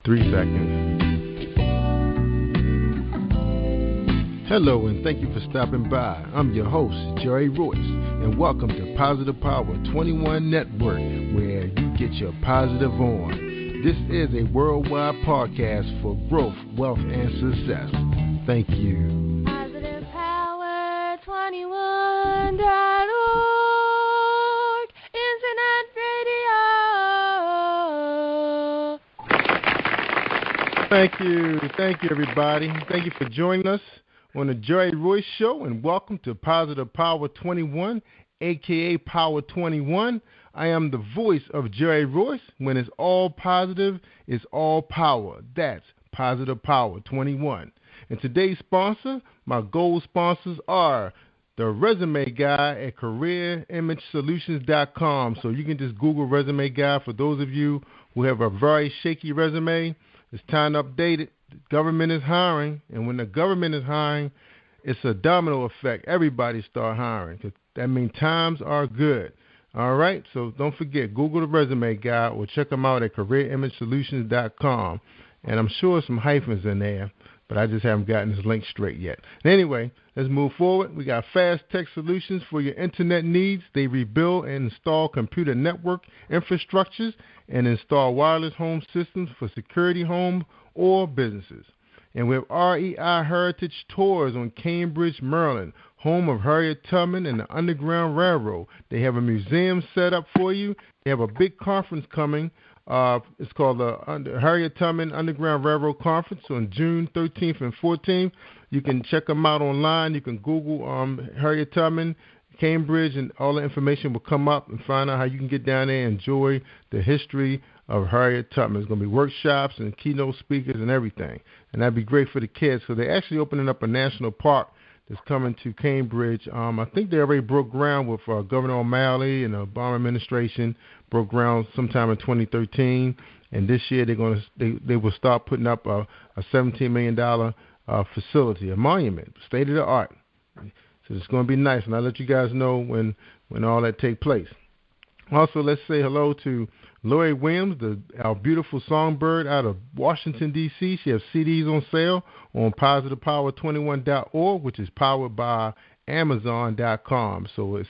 3 seconds. Hello, and thank you for stopping by. I'm your host, Jerry Royce, and welcome to Positive Power 21 Network, where you get your positive on. This is a worldwide podcast for growth, wealth, and success. Thank you. Positive Power 21.org, Internet Radio. Thank you, everybody. Thank you for joining us on the Jerry Royce Show, and welcome to Positive Power 21, a.k.a. Power 21. I am the voice of Jerry Royce. When it's all positive, it's all power. That's Positive Power 21. And today's sponsor, my gold sponsors are the Resume Guy at CareerImageSolutions.com. So you can just Google Resume Guy for those of you who have a very shaky resume. It's time to update it. The government is hiring, and when the government is hiring, it's a domino effect. Everybody start hiring. That means times are good. All right? So don't forget, Google the Resume Guy or check them out at CareerImageSolutions.com. And I'm sure some hyphens in there, but I just haven't gotten this link straight yet. Anyway, let's move forward. We got fast tech solutions for your internet needs. They rebuild and install computer network infrastructures and install wireless home systems for security home or businesses. And we have REI Heritage Tours on Cambridge, Maryland, home of Harriet Tubman and the Underground Railroad. They have a museum set up for you. They have a big conference coming. It's called the Harriet Tubman Underground Railroad Conference on June 13th and 14th. You can check them out online. You can Google Harriet Tubman, Cambridge, and all the information will come up and find out how you can get down there and enjoy the history of Harriet Tubman. There's going to be workshops and keynote speakers and everything, and that'd be great for the kids. So they're actually opening up a national park that's coming to Cambridge. I think they already broke ground with Governor O'Malley and the Obama administration, broke ground sometime in 2013, and this year they will start putting up a $17 million facility, a monument, state of the art. So it's going to be nice, and I'll let you guys know when all that take place. Also, let's say hello to Lori Williams, our beautiful songbird out of Washington, D.C. She has CDs on sale on PositivePower21.org, which is powered by Amazon.com. So it's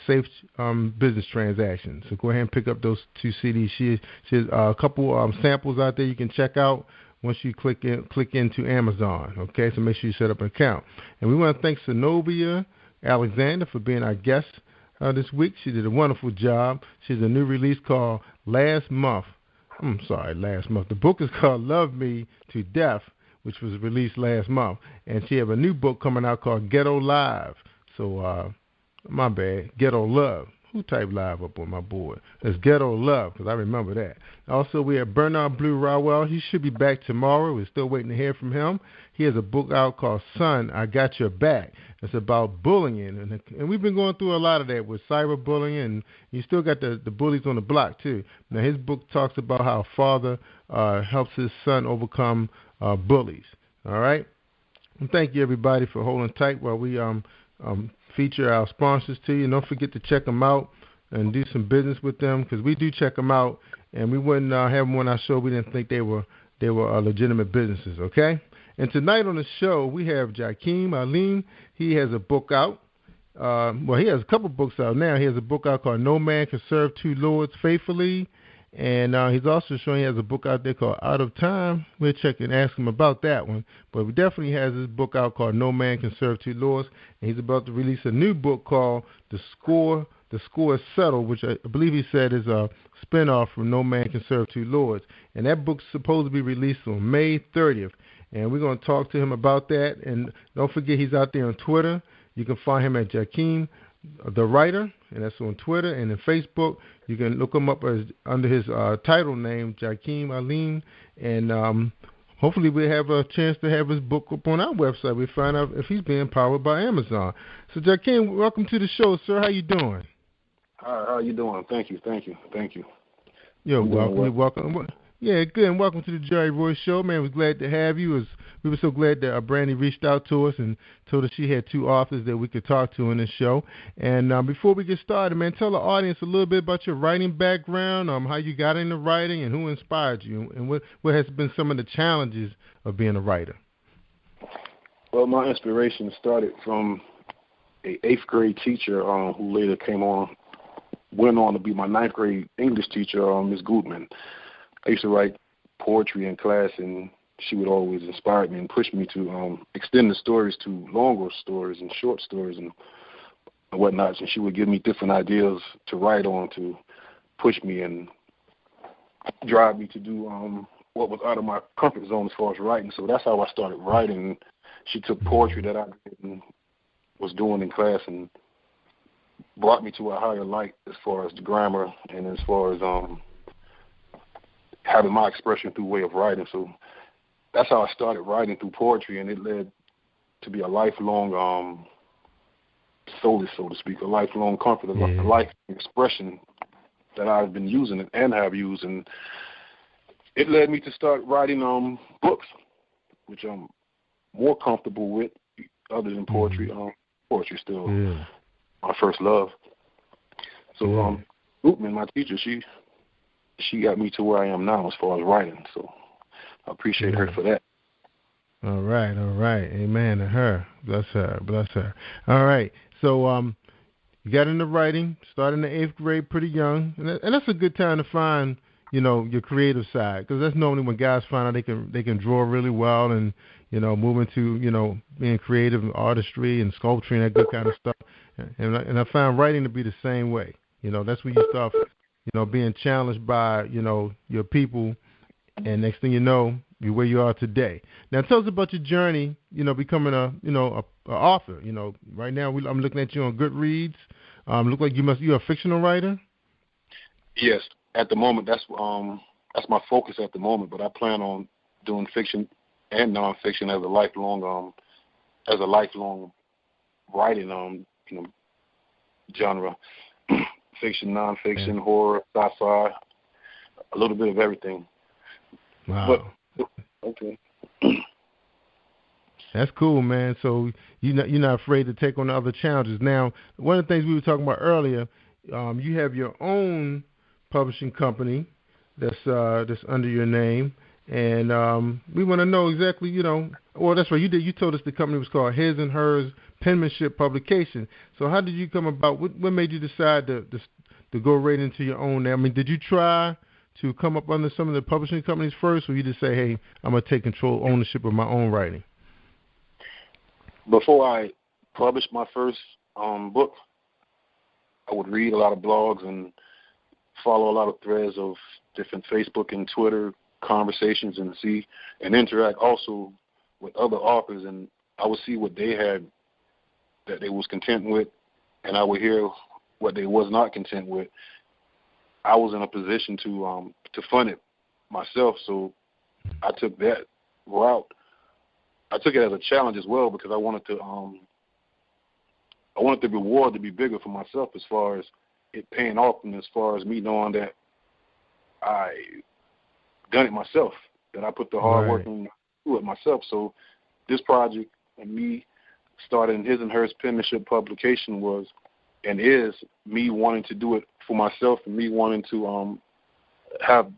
safe business transactions. So go ahead and pick up those 2 CDs. She has a couple samples out there you can check out once you click into Amazon. Okay, so make sure you set up an account. And we want to thank Zenobia Alexander for being our guest this week. She did a wonderful job. She has a new release called Last Month. The book is called Love Me to Death, which was released last month. And she have a new book coming out called Ghetto Live. So, my bad, Ghetto Love. Who typed live up on my board? It's Ghetto Love, because I remember that. Also, we have Bernard Blue Rowell. He should be back tomorrow. We're still waiting to hear from him. He has a book out called Son, I Got Your Back. It's about bullying, and we've been going through a lot of that with cyberbullying, and you still got the bullies on the block, too. Now, his book talks about how a father helps his son overcome bullies. All right? And thank you, everybody, for holding tight while we feature our sponsors to you. And don't forget to check them out and do some business with them, because we do check them out, and we wouldn't have them on our show. We didn't think they were legitimate businesses, okay? And tonight on the show, we have JAHKIM Allyne. He has a book out. He has a couple books out now. He has a book out called No Man Can Serve Two Lords Faithfully. And he's also showing he has a book out there called Out of Time. We'll check and ask him about that one. But he definitely has this book out called No Man Can Serve Two Lords. And he's about to release a new book called The Score is Settled, which I believe he said is a spinoff from No Man Can Serve Two Lords. And that book's supposed to be released on May 30th. And we're going to talk to him about that. And don't forget, he's out there on Twitter. You can find him at JAHKIM the Writer, and that's on Twitter. And in Facebook, you can look him up under his title name, JAHKIM Allyne. And hopefully we'll have a chance to have his book up on our website. We'll find out if he's being powered by Amazon. So, JAHKIM, welcome to the show, sir. How you doing? Hi, how you doing? Thank you. You're welcome. Yeah, good, and welcome to the Jerry Royce Show, man. We're glad to have you. It's we were so glad that Brandy reached out to us and told us she had 2 authors that we could talk to in this show. And before we get started, man, tell the audience a little bit about your writing background, how you got into writing, and who inspired you, and what has been some of the challenges of being a writer. Well, my inspiration started from a 8th grade teacher who later went on to be my 9th grade English teacher, Ms. Goodman. I used to write poetry in class, and she would always inspire me and push me to extend the stories to longer stories and short stories and whatnot. And she would give me different ideas to write on to push me and drive me to do what was out of my comfort zone as far as writing. So that's how I started writing. She took poetry that I was doing in class and brought me to a higher light as far as the grammar and as far as having my expression through way of writing. So that's how I started writing, through poetry, and it led to be a lifelong solace, so to speak, a lifelong comfort, a life expression that I've been using and have used. And it led me to start writing books, which I'm more comfortable with other than poetry. Poetry still my first love. So Goodman, my teacher, she got me to where I am now as far as writing. So I appreciate her for that. All right. Amen to her. Bless her. All right. So you got into writing, started in the 8th grade pretty young, and that's a good time to find, your creative side, because that's normally when guys find out they can draw really well and, move into, being creative and artistry and sculpture and that good kind of stuff. And I found writing to be the same way. That's where you start, being challenged by, your people, and next thing you know, you're where you are today. Now, tell us about your journey, becoming a author. Right now I'm looking at you on Goodreads. Look like you're a fictional writer. Yes, at the moment that's my focus at the moment. But I plan on doing fiction and nonfiction as a lifelong writing genre. Fiction, nonfiction, horror, sci-fi, a little bit of everything. Wow. But, okay. That's cool, man. So you're not afraid to take on the other challenges. Now, one of the things we were talking about earlier, you have your own publishing company that's under your name, and we want to know exactly, well, that's right. You told us the company was called Hers Penmanship Publications. So how did you come about? What made you decide to go right into your own? I mean, did you try to come up under some of the publishing companies first, or you just say, hey, I'm going to take ownership of my own writing? Before I published my first book, I would read a lot of blogs and follow a lot of threads of different Facebook and Twitter conversations and interact also with other authors, and I would see what they had that they was content with, and I would hear what they was not content with. I was in a position to fund it myself, so I took that route. I took it as a challenge as well, because I wanted the reward to be bigger for myself as far as it paying off, and as far as me knowing that I done it myself, that I put the hard work into it myself. So this project and me starting His and Hers Penmanship Publication was and is me wanting to do it for myself, and me wanting to have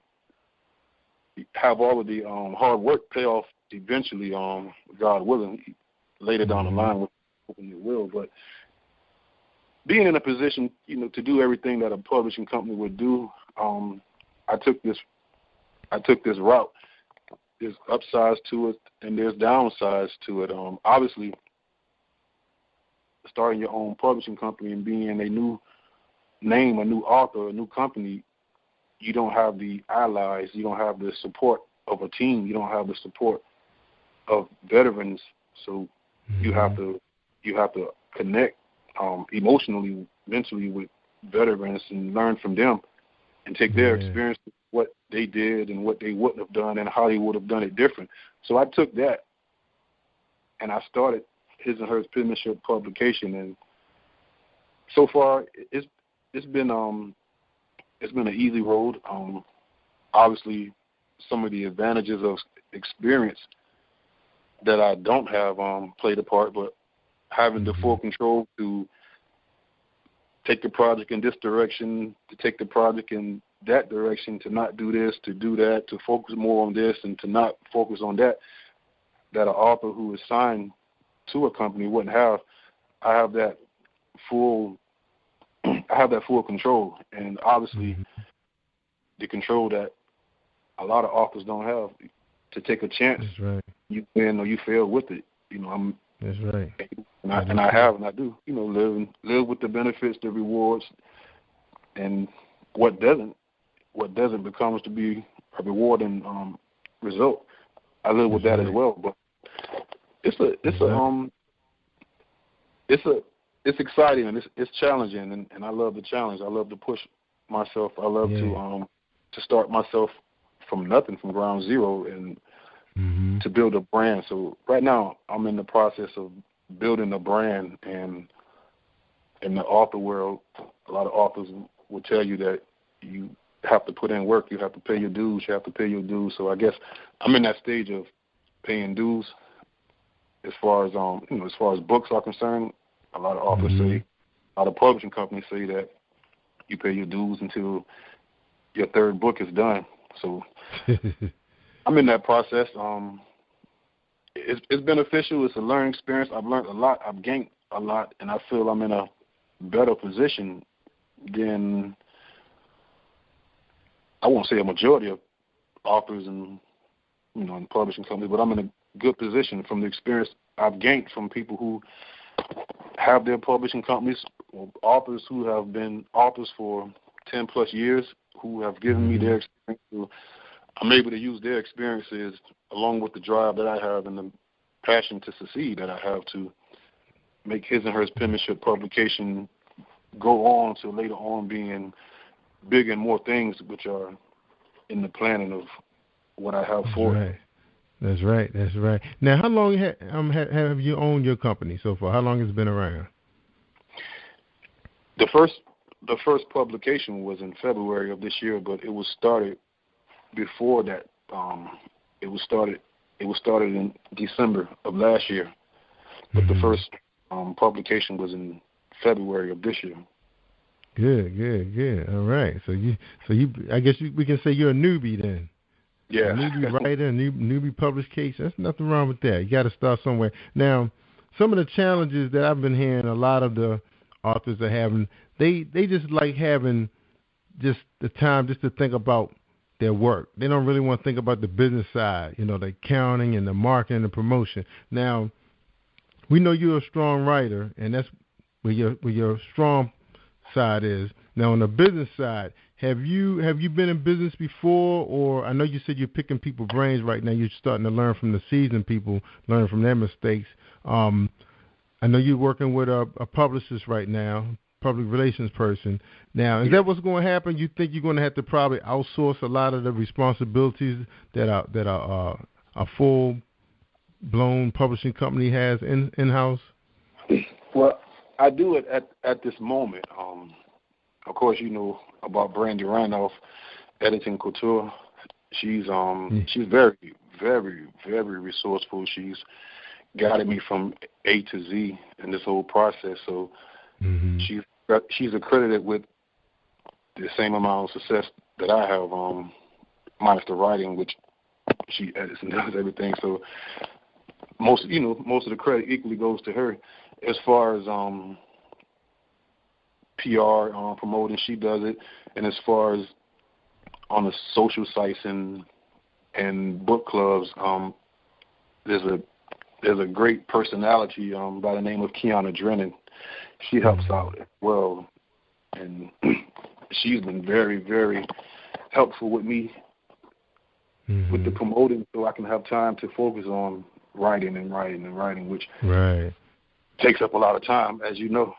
all of the hard work pay off eventually, God willing, later down the line, with hoping it will. But being in a position, to do everything that a publishing company would do, I took this route. There's upsides to it, and there's downsides to it. Obviously, starting your own publishing company and being a new name, a new author, a new company, you don't have the allies, you don't have the support of a team, you don't have the support of veterans. So you have to connect emotionally, mentally with veterans and learn from them and take their experience, what they did and what they wouldn't have done and how they would have done it different. So I took that and I started His and Hers Penmanship Publication, and so far it's been an easy road. Obviously, some of the advantages of experience that I don't have played a part, but having the full control to take the project in this direction, to take the project in that direction, to not do this, to do that, to focus more on this and to not focus on that, that an author who is signed to a company wouldn't have. I have that full control, and obviously the control that a lot of authors don't have, to take a chance. That's right. You win or you fail with it. That's right. And I do. Live with the benefits, the rewards, and what doesn't becomes to be a rewarding result. I live with that as well. But it's exciting and it's challenging, and I love the challenge. I love to push myself. I love to start myself from nothing, from ground zero, and to build a brand. So right now I'm in the process of building a brand, and in the author world, a lot of authors will tell you that you have to put in work, you have to pay your dues, So I guess I'm in that stage of paying dues as far as as far as books are concerned. A lot of authors say, a lot of publishing companies say that you pay your dues until your third book is done. So I'm in that process. It's beneficial. It's a learning experience. I've learned a lot. I've gained a lot, and I feel I'm in a better position than, I won't say a majority of authors and in publishing companies, but I'm in a good position from the experience I've gained from people who have their publishing companies, authors who have been authors for 10 plus years, who have given me their experience. So I'm able to use their experiences along with the drive that I have and the passion to succeed that I have to make His and Hers Penmanship Publication go on to later on being bigger and more things, which are in the planning of what I have for it. That's right. Now, how long have you owned your company so far? How long has it been around? The first publication was in February of this year, but it was started before that. It was started in December of last year, but the first publication was in February of this year. Good. All right. So you, I guess we can say you're a newbie then. Yeah. A newbie writer, a newbie published case. There's nothing wrong with that. You got to start somewhere. Now, some of the challenges that I've been hearing a lot of the authors are having, they just like having just the time just to think about their work. They don't really want to think about the business side, the accounting and the marketing and the promotion. Now, we know you're a strong writer, and that's where your strong side is. Now, on the business side, have you been in business before, or I know you said you're picking people's brains right now. You're starting to learn from the seasoned people, learn from their mistakes. I know you're working with a publicist right now, public relations person. Now, is that what's going to happen? You think you're going to have to probably outsource a lot of the responsibilities that a full-blown publishing company has in-house? Well, I do it at this moment. Of course, you know about Brandy Randolph, editing couture. She's very, very, very resourceful. She's guided me from A to Z in this whole process. So she's accredited with the same amount of success that I have, minus the writing, which she edits and does everything. So most of the credit equally goes to her. As far as PR, promoting, she does it. And as far as on the social sites and book clubs, there's a great personality by the name of Kiana Drennan. She helps out as well, and she's been very, very helpful with me with the promoting, so I can have time to focus on writing, which takes up a lot of time, as you know.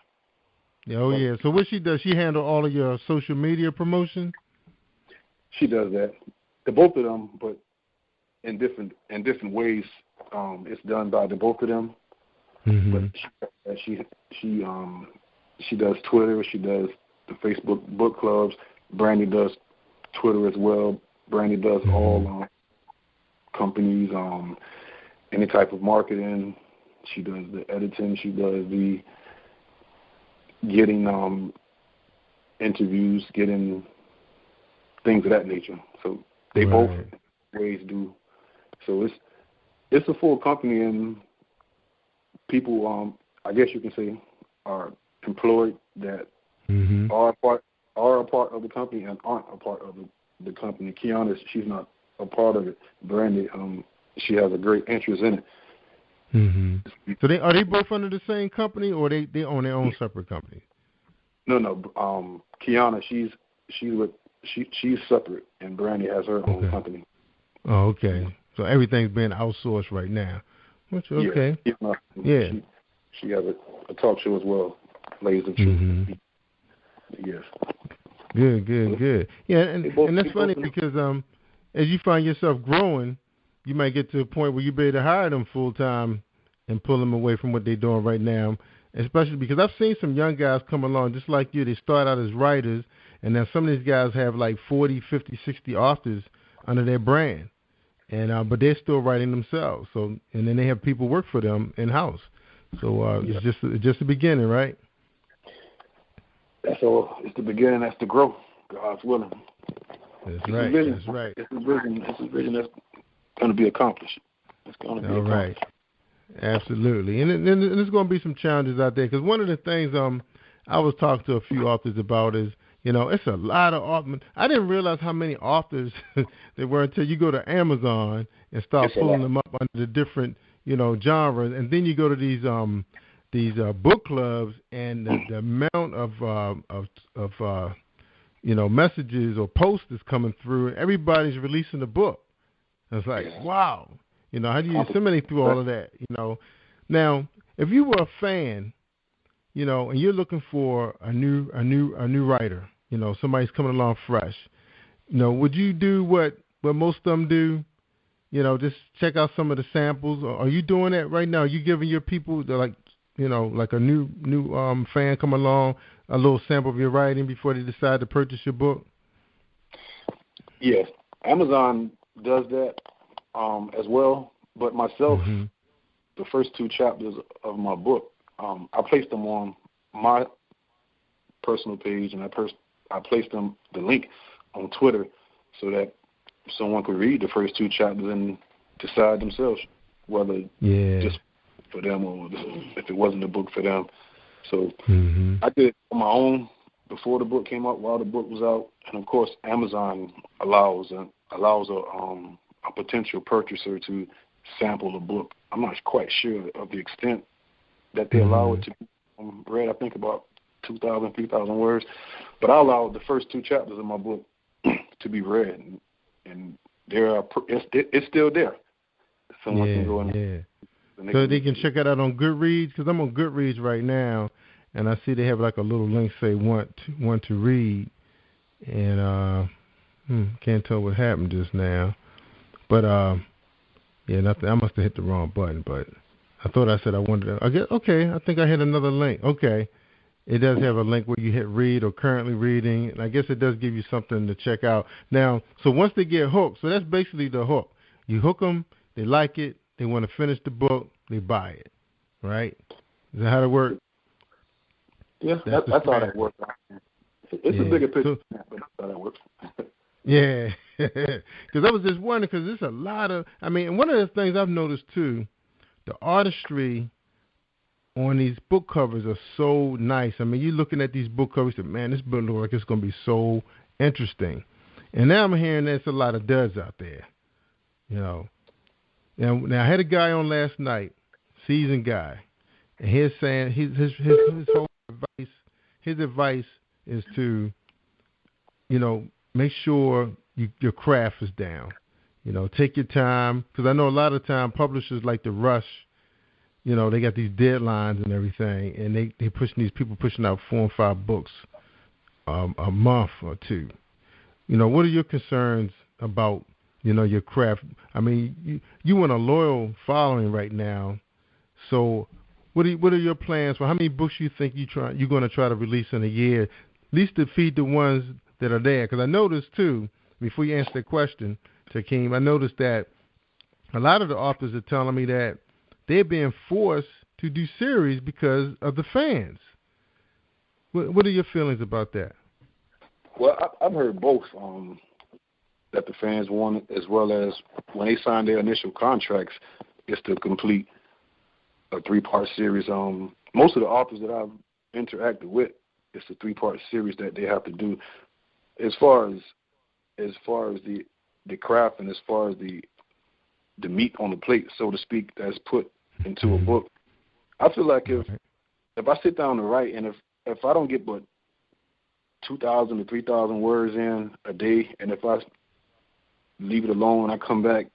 Oh, yeah. So what she does, she handle all of your social media promotion? She does that. The both of them, but in different ways. It's done by the both of them. But she does Twitter. She does the Facebook book clubs. Brandy does Twitter as well. Brandy does all companies, any type of marketing. She does the editing. She does the getting interviews, getting things of that nature. So they both ways do. So it's a full company, and people, I guess you can say, are employed that are a part of the company and aren't a part of the company. Kiana, she's not a part of it. Brandy, she has a great interest in it. So are they both under the same company, or they own their own separate companies? No. Kiana, she's separate, and Brandy has her own company. Oh, okay. So everything's being outsourced right now. Which okay. Yeah. She has a talk show as well, Ladies of Truth. Yes. Good. Yeah, and that's funny because as you find yourself growing, you might get to a point where you be able to hire them full time and pull them away from what they're doing right now. Especially because I've seen some young guys come along just like you. They start out as writers, and now some of these guys have like 40, 50, 60 authors under their brand, and but they're still writing themselves. So, and then they have people work for them in house. So it's just the beginning, right? That's all. It's the beginning. That's the growth. God's willing. That's right. That's right. It's a vision that's going to be accomplished. It's going to be accomplished. Right. Absolutely. And there's going to be some challenges out there, because one of the things I was talking to a few authors about is, it's a lot of authors. I didn't realize how many authors there were until you go to Amazon and start pulling them up under the different, genres, and then you go to these book clubs, and the amount of messages or posters coming through, and everybody's releasing a book. It's like, wow. How do you disseminate through all of that? Now, if you were a fan, and you're looking for a new writer, somebody's coming along fresh, would you do what most of them do? Just check out some of the samples. Or are you doing that right now? Are you giving your people like a new fan come along, a little sample of your writing before they decide to purchase your book? Yes, Amazon does that as well. But myself, the first 2 chapters of my book, I placed them on my personal page, and I placed them the link on Twitter so that someone could read the first 2 chapters and decide themselves whether just for them or if it wasn't a book for them. So I did it on my own before the book came out, while the book was out, and of course Amazon allows a potential purchaser to sample the book. I'm not quite sure of the extent that they allow it to be read. I think about 2,000, 3,000 words, but I allowed the first 2 chapters of my book to be read, and it's still there. Someone can go in. So they can check it out on Goodreads, because I'm on Goodreads right now, and I see they have like a little link say want to read, and can't tell what happened just now, but nothing. I must have hit the wrong button, but I thought I said I wanted to. I think I hit another link. Okay, it does have a link where you hit read or currently reading, and I guess it does give you something to check out. Now, so once they get hooked, so that's basically the hook. You hook them, they like it, they want to finish the book, they buy it, right? Is that how it works? Yeah, that's how that works. It's a bigger picture, but that's how that works. Yeah, because I was just wondering, because there's a lot of, and one of the things I've noticed too, the artistry on these book covers are so nice. You're looking at these book covers and, man, this book looks like it's going to be so interesting. And now I'm hearing there's a lot of duds out there, Now I had a guy on last night, seasoned guy, and he's saying his whole advice is to, make sure your craft is down. Take your time, because I know a lot of time publishers like to rush. They got these deadlines and everything, and they pushing out 4 and 5 books a month or 2. What are your concerns about your craft? You want a loyal following right now. So what are your plans for how many books you think you're going to try to release in a year, at least to feed the ones that are there? Because I noticed too, before you answer the question, Jakeem, I noticed that a lot of the authors are telling me that they're being forced to do series because of the fans. What are your feelings about that? Well, I've heard both, that the fans want, as well as when they sign their initial contracts, is to complete a 3-part series. Most of the authors that I've interacted with, it's a 3-part series that they have to do. As far as the craft and as far as the meat on the plate, so to speak, that's put into a book, I feel like if I sit down to write, and if I don't get but 2,000 to 3,000 words in a day, and if I leave it alone and I come back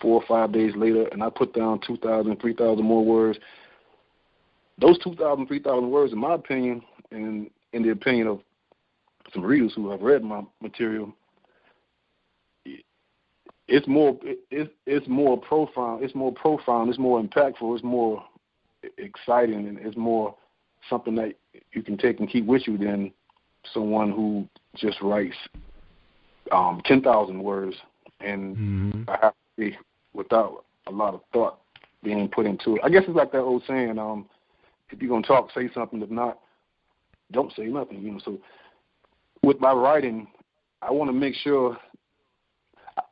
4 or 5 days later and I put down 2,000, 3,000 more words, those 2,000, 3,000 words, in my opinion, and in the opinion of some readers who have read my material, it's more profound, it's more impactful, it's more exciting, and it's more something that you can take and keep with you than someone who just writes 10,000 words and I have to be without a lot of thought being put into it. I guess it's like that old saying, if you're going to talk, say something. If not, don't say nothing. So with my writing, I want to make sure.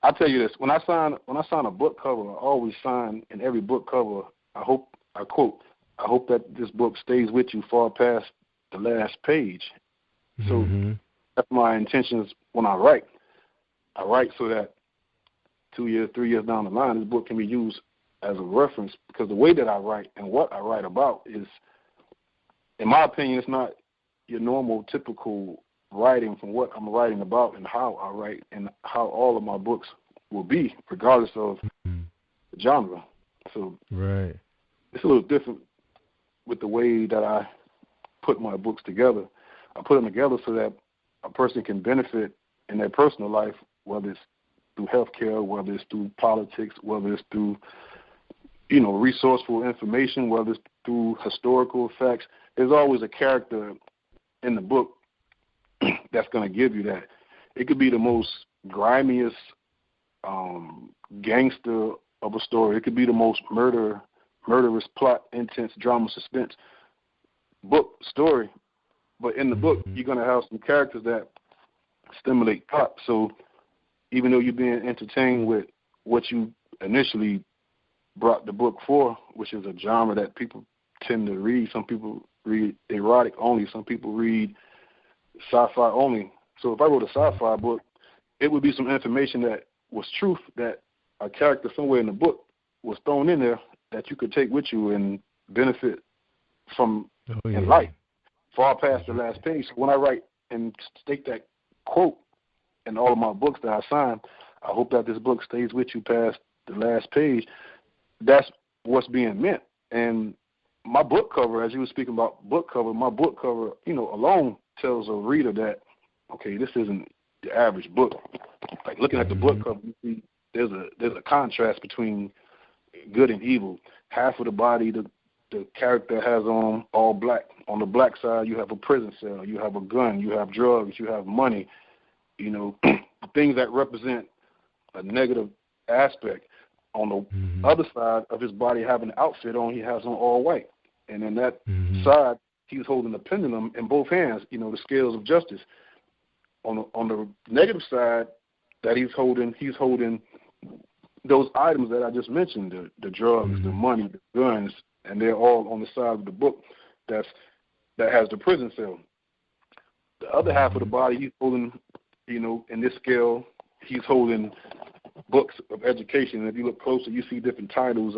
I'll tell you this: when I sign a book cover, I always sign in every book cover. I hope that this book stays with you far past the last page. So that's my intentions when I write. I write so that 2 years, 3 years down the line, this book can be used as a reference, because the way that I write and what I write about is, in my opinion, it's not your normal, typical writing from what I'm writing about and how I write and how all of my books will be, regardless of the genre. So it's a little different with the way that I put my books together. I put them together so that a person can benefit in their personal life, whether it's through healthcare, whether it's through politics, whether it's through, resourceful information, whether it's through historical facts. There's always a character in the book that's going to give you that. It could be the most grimiest gangster of a story. It could be the most murderous plot, intense drama, suspense book story. But in the book, you're going to have some characters that stimulate plot. So even though you're being entertained with what you initially brought the book for, which is a genre that people tend to read. Some people read erotic only. Some people read sci-fi only. So if I wrote a sci-fi book, it would be some information that was truth, that a character somewhere in the book was thrown in there that you could take with you and benefit from in life, far past the last page. So when I write and state that quote in all of my books that I sign, I hope that this book stays with you past the last page. That's what's being meant. And my book cover, as you were speaking about book cover, my book cover, alone tells a reader that, okay, this isn't the average book. Like looking at the book cover, you see there's a contrast between good and evil. Half of the body, the character has on all black. On the black side, you have a prison cell, you have a gun, you have drugs, you have money, things that represent a negative aspect. On the other side of his body, having an outfit on, he has on all white. And in that side, he's holding a pendulum in both hands, the scales of justice. On the negative side that he's holding those items that I just mentioned, the drugs, the money, the guns, and they're all on the side of the book that has the prison cell. The other half of the body, he's holding, in this scale, he's holding books of education. And if you look closer, you see different titles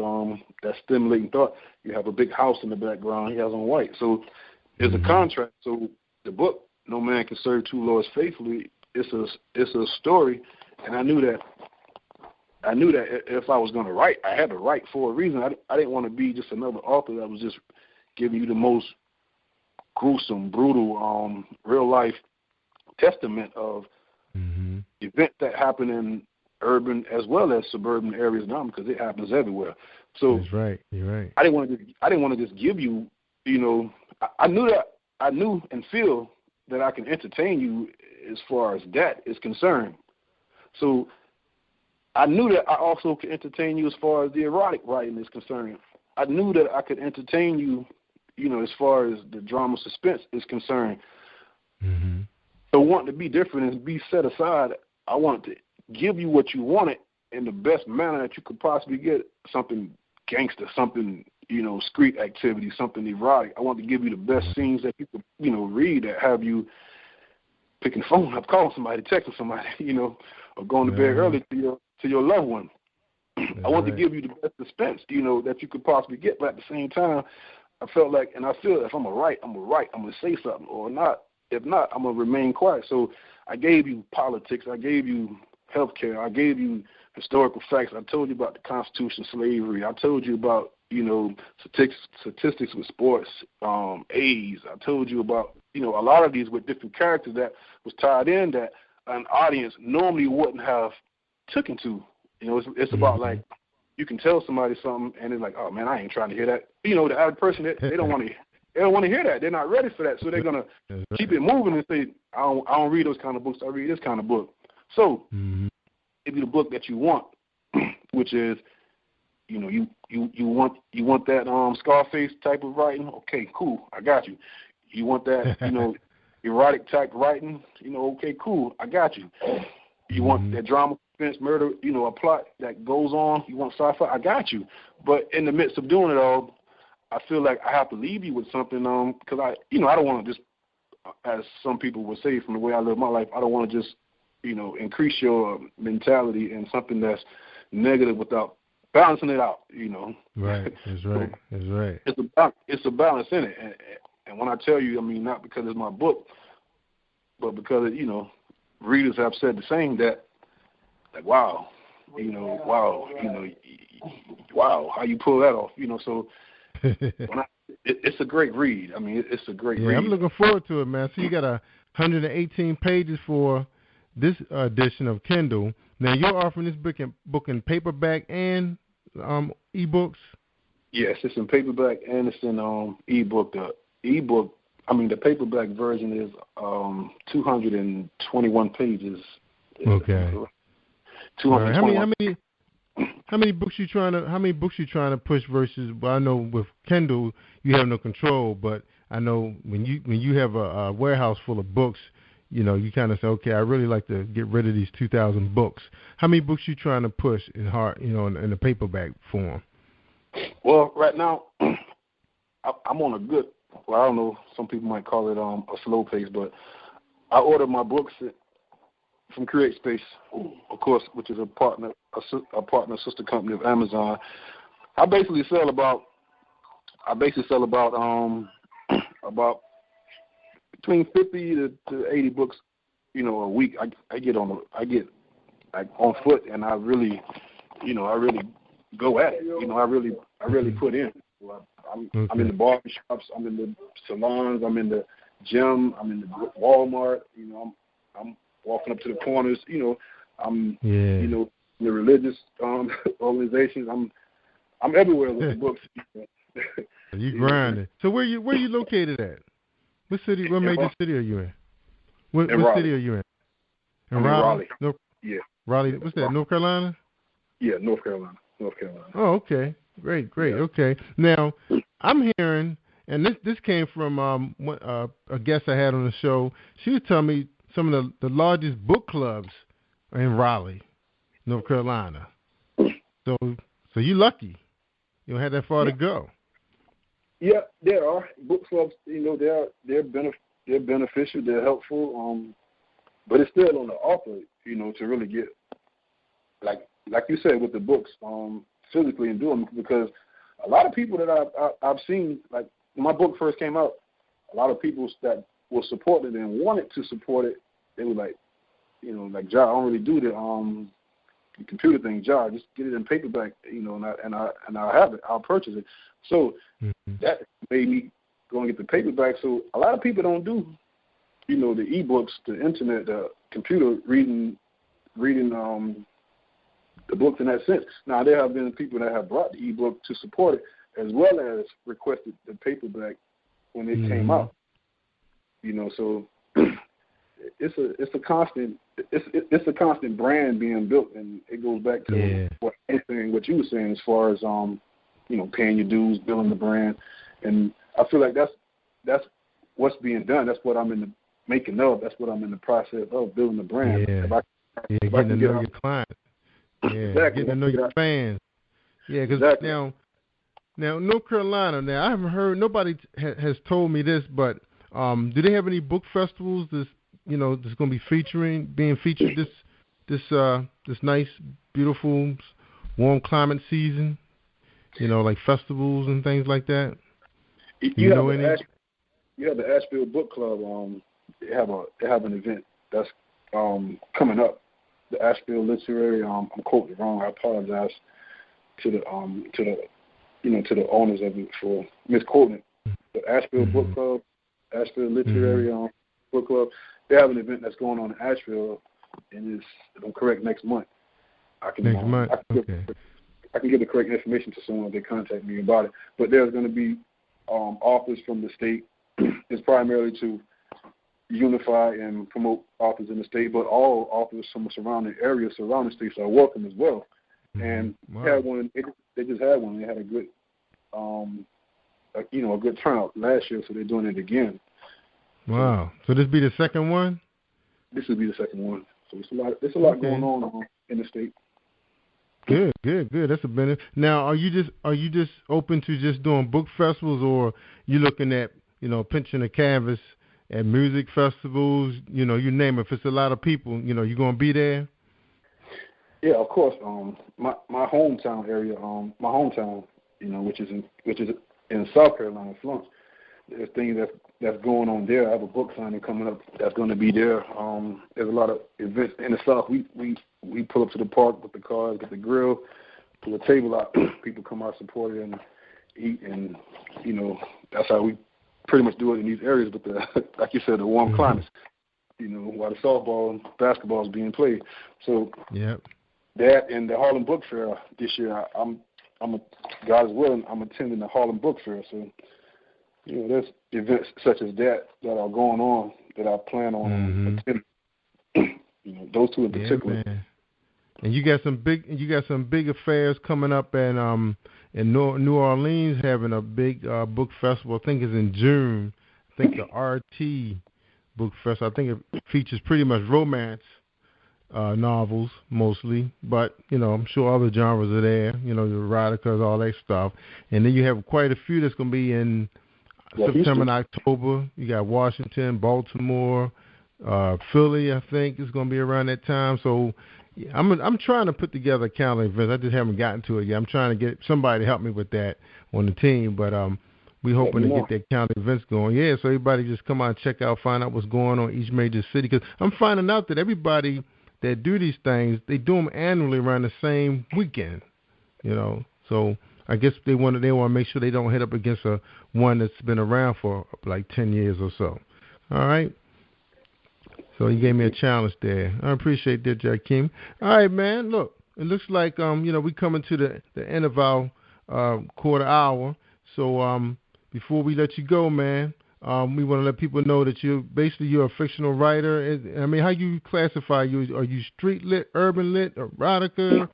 that stimulating thought. You have a big house in the background. He has on white. So there's a contrast. So the book, No Man Can Serve Two Lords Faithfully, it's a story, and I knew that if I was going to write, I had to write for a reason. I didn't want to be just another author that was just giving you the most gruesome, brutal, real-life testament of events that happen in urban as well as suburban areas now, because it happens everywhere. So that's right. You're right. I didn't want to just give you, I knew and feel that I can entertain you as far as that is concerned. So I knew that I also could entertain you as far as the erotic writing is concerned. I knew that I could entertain you, as far as the drama suspense is concerned. Mm-hmm. So wanting to be different and be set aside, I wanted to give you what you wanted in the best manner that you could possibly get, something gangster, something, street activity, something erotic. I wanted to give you the best scenes that you could, read that have you picking the phone up, calling somebody, texting somebody, or going to bed early to your loved one. I wanted to give you the best suspense, that you could possibly get, but at the same time, I felt like, and I feel if I'm going to write, I'm going to say something, or not. If not, I'm going to remain quiet. So I gave you politics. I gave you healthcare. I gave you historical facts. I told you about the Constitution, slavery. I told you about, statistics with sports, AIDS. I told you about, a lot of these with different characters that was tied in that an audience normally wouldn't have taken to. It's about like, you can tell somebody something and it's like, oh man, I ain't trying to hear that. The average person, they don't want to. They don't want to hear that. They're not ready for that. So they're gonna keep it moving and say, I don't read those kind of books. I read this kind of book. So give you the book that you want, which is, you want that Scarface type of writing. Okay, cool. I got you. You want that, erotic type writing. Okay, cool. I got you. You want that drama, suspense, murder, a plot that goes on. You want sci-fi. I got you. But in the midst of doing it all, I feel like I have to leave you with something, because I don't want to just, as some people would say from the way I live my life, I don't want to just, increase your mentality in something that's negative without balancing it out, Right, that's right, that's right. It's a balance in it, and when I tell you, I mean not because it's my book, but because readers have said the same, that like wow, how you pull that off, so. It's a great read. I mean, it's a great read. I'm looking forward to it, man. So you got 118 pages for this edition of Kindle. Now you're offering this book in paperback and ebooks. Yes, it's in paperback and it's in ebook. The paperback version is 221 pages. Okay. 221. How many books you trying to push versus? Well, I know with Kindle you have no control, but I know when you have a warehouse full of books, you kind of say, okay, I really like to get rid of these 2,000 books. How many books you trying to push in the paperback form? Well, right now I'm on a good. Well, I don't know. Some people might call it a slow pace, but I order my books from Create Space, of course, which is a partner sister company of Amazon. I basically sell about about between 50 to 80 books, a week. I get like on foot, and I really go at it. I really put in. I'm in the barber shops, I'm in the salons, I'm in the gym, I'm in the Walmart. I'm walking up to the corners, I'm in the religious organizations. I'm everywhere with the books. You grinding. So where you located at? What city? What major city are you in? What city are you in? In Raleigh. Raleigh. What's that? North Carolina? Yeah, North Carolina. Oh, okay. Great. Yeah. Okay. Now I'm hearing, and this came from a guest I had on the show. She was telling me some of the largest book clubs are in Raleigh, North Carolina. So you lucky. You don't have that far to go. Yeah, there are book clubs. They're beneficial. They're helpful. But it's still on the author, to really get like you said with the books, physically and do them, because a lot of people that I've seen, like when my book first came out, a lot of people that were supported and wanted to support it, they were like, like, Ja, I don't really do the computer thing. Ja, just get it in paperback, and I'll have it. I'll purchase it. So that made me go and get the paperback. So a lot of people don't do, the ebooks, the internet, the computer reading the books in that sense. Now, there have been people that have brought the ebook to support it, as well as requested the paperback when it came out. So it's a constant brand being built, and it goes back to what you were saying as far as paying your dues, building the brand, and I feel like that's what's being done. That's what I'm in the making of. That's what I'm in the process of, building the brand. Getting to know your clients. Yeah, exactly. Getting to know your fans. Yeah, because now North Carolina. Now I haven't heard, nobody has told me this, but do they have any book festivals that's going to be being featured this nice, beautiful, warm climate season? Like festivals and things like that. You have the Asheville Book Club. They have an event that's coming up. The Asheville Literary. I'm quoting it wrong. I apologize to the owners of it for misquoting it. The Asheville Book Club, Asheville Literary Book Club. They have an event that's going on in Asheville, and if I'm correct, next month. I can give the correct information to someone if they contact me about it. But there's going to be authors from the state. It's primarily to unify and promote authors in the state, but all authors from the surrounding states are welcome as well. And they had one. They just had one. They had a good, a good turnout last year, so they're doing it again. Wow! So this be the second one? This will be the second one. So it's a lot going on in the state. Good. That's a benefit. Now, are you just open to just doing book festivals, or you looking at pinching a canvas at music festivals? You name it. If it's a lot of people, you gonna be there. Yeah, of course. My hometown area, which is in South Carolina, Florence. There's things that's going on there. I have a book signing coming up that's going to be there. There's a lot of events in the South. We pull up to the park with the cars, get the grill, pull a table out. People come out, support it, and eat, and that's how we pretty much do it in these areas. But like you said, the warm climates. While the softball and basketball is being played. So that and the Harlem Book Fair this year, God is willing, I'm attending the Harlem Book Fair. So. There's events such as that are going on that I plan on attending. Those two in particular. Man. And you got some big affairs coming up in New Orleans, having a big book festival. I think it's in June. I think the RT Book Fest. I think it features pretty much romance novels mostly, but I'm sure other genres are there. The eroticas, all that stuff. And then you have quite a few that's going to be in September and October. You got Washington, Baltimore, Philly. I think is going to be around that time. So I'm trying to put together a calendar event. I just haven't gotten to it yet. I'm trying to get somebody to help me with that on the team. But we're hoping to get that calendar events going. Yeah, so everybody just come out and check out, find out what's going on in each major city. Because I'm finding out that everybody that do these things, they do them annually around the same weekend. So I guess they want to make sure they don't hit up against one that's been around for like 10 years or so. All right. So you gave me a challenge there. I appreciate that, JAHKIM. All right, man. Look, it looks like we coming to the end of our quarter hour. So before we let you go, man, we want to let people know that you're a fictional writer. I mean, how you classify you? Are you street lit, urban lit, erotica,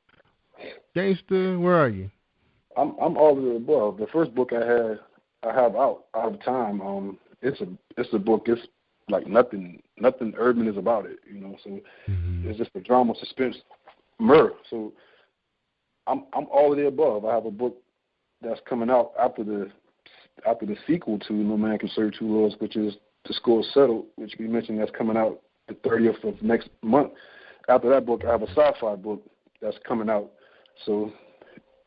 gangster? Where are you? I'm all of the above. The first book I have out of time. It's a book. It's like nothing urban is about it. So it's just a drama, suspense, murder. So I'm all of the above. I have a book that's coming out after the sequel to No Man Can Serve Two Lords, which is The Score Settled, which we mentioned that's coming out the 30th of next month. After that book, I have a sci-fi book that's coming out. So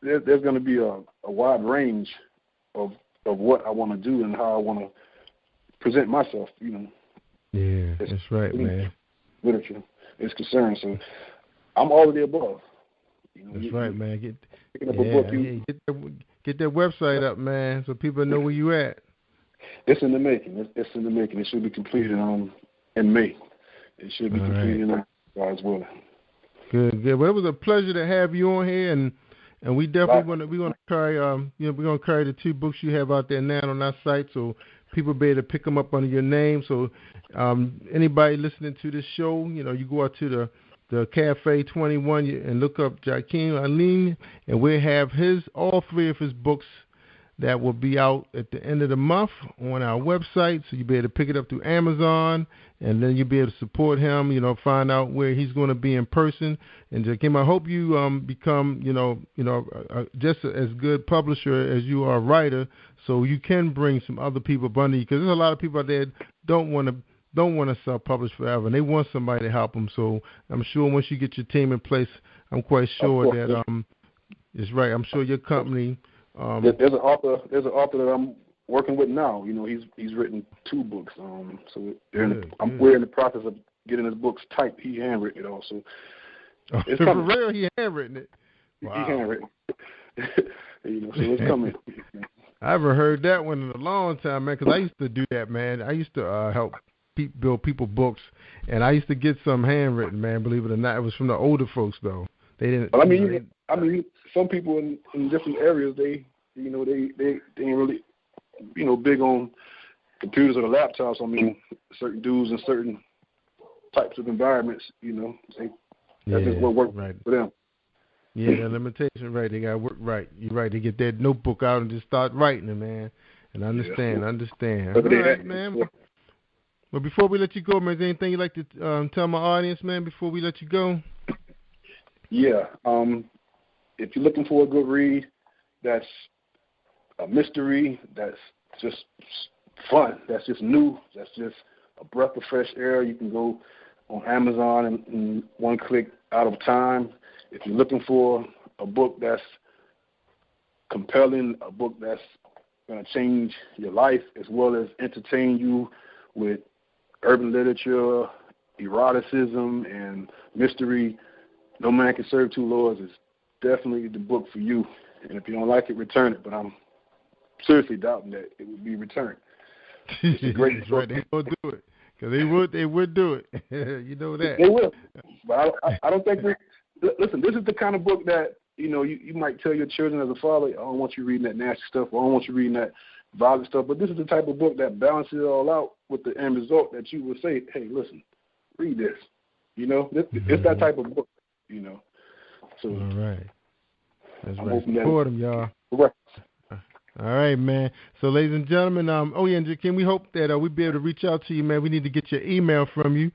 there's going to be a wide range of what I want to do and how I want to present myself, Yeah, that's right, man. Literature is concerned. So I'm all of the above. That's right, man. Picking up a book, get that website up, man, so people know where you at. It's in the making. It's in the making. It should be completed in May. It should be completed in God's willing. Good. Well, it was a pleasure to have you on here, and we definitely want to carry we're going to carry the two books you have out there now on our site, so people be able to pick them up under your name. So anybody listening to this show, you go out to the Cafe 21 and look up JAHKIM Allyne, and we'll have all three of his books that will be out at the end of the month on our website. So you'll be able to pick it up through Amazon, and then you'll be able to support him, find out where he's going to be in person. And JAHKIM, I hope you become, just as good publisher as you are a writer, so you can bring some other people under you, because there's a lot of people out there don't want to self-publish forever, and they want somebody to help them. So I'm sure once you get your team in place, I'm quite sure that it's right. I'm sure your company. There's an author that I'm working with now. He's written 2 books. So we're in the process of getting his books typed. He handwritten it also. It's for real, he handwritten it. Wow. He handwritten. So it's coming. I haven't heard that one in a long time, man. Because I used to do that, man. I used to help build people books, and I used to get some handwritten, man. Believe it or not, it was from the older folks though. They didn't. Well, I mean, some people in different areas, they ain't really, big on computers or the laptops. I mean, certain dudes in certain types of environments, that's just what works for them. Yeah, the limitation, right? They got to work right. You're right. They get that notebook out and just start writing it, man. And understand. All right, man. Well, before we let you go, man, is there anything you'd like to tell my audience, man, before we let you go? Yeah. If you're looking for a good read, that's a mystery, that's just fun, that's just new, that's just a breath of fresh air, you can go on Amazon in one click out of time. If you're looking for a book that's compelling, a book that's going to change your life as well as entertain you with urban literature, eroticism, and mystery, No Man Can Serve Two Lords is definitely the book for you. And if you don't like it, return it. But I'm seriously doubting that it would be returned. It's a great book. Right. They will do it. Because they would do it. You know that. They will. But I don't think listen, this is the kind of book that, you might tell your children as a father, I don't want you reading that nasty stuff, or I don't want you reading that violent stuff. But this is the type of book that balances it all out with the end result that you would say, hey, listen, read this. It's that type of book, So, all right. That's right. Support them, y'all. Right. All right, man. So, ladies and gentlemen, and JAHKIM, we hope that we'll be able to reach out to you, man. We need to get your email from you.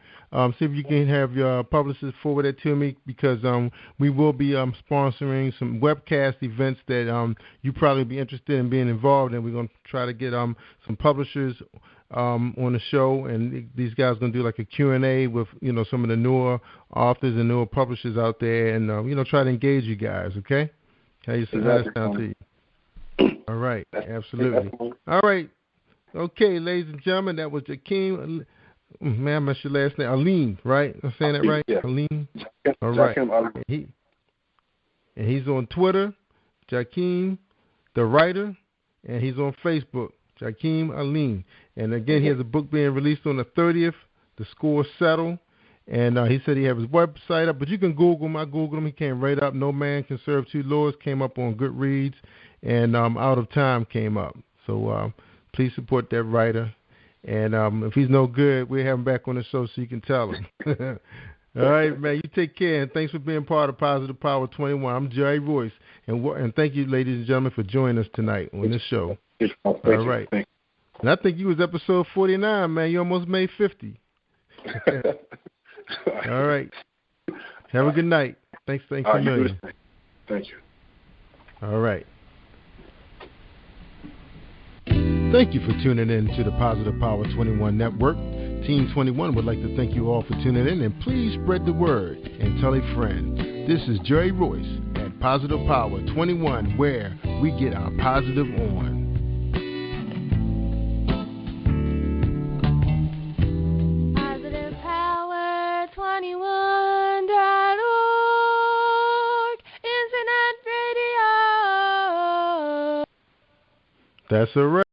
See if you can have your publicist forward it to me, because we will be sponsoring some webcast events that you probably be interested in being involved in. We're going to try to get some publishers on the show, and these guys are going to do like a Q&A with some of the newer authors and newer publishers out there, and try to engage you guys. Okay, how does that sound to you? All right, absolutely. All right, okay, ladies and gentlemen, that was JAHKIM. Man, I missed your last name, Allyne, right? I'm saying that right, yeah. Allyne. All right, and he's on Twitter, JAHKIM, the writer, and he's on Facebook, JAHKIM Allyne. And again, he has a book being released on the 30th, The Score Settle. And he said he has his website up, but you can Google him. I Googled him. He came right up. No Man Can Serve Two Lords came up on Goodreads, and Out of Time came up. So please support that writer. And if he's no good, we'll have him back on the show so you can tell him. All right, man. You take care, and thanks for being part of Positive Power 21. I'm Jerry Royce, and thank you, ladies and gentlemen, for joining us tonight on this show. All right. And I think you was episode 49, man. You almost made 50. All right. Have a good night. Thanks a million. Thank you. All right. Thank you for tuning in to the Positive Power 21 Network. Team 21 would like to thank you all for tuning in, and please spread the word and tell a friend. This is Jerry Royce at Positive Power 21, where we get our positive on. That's all right.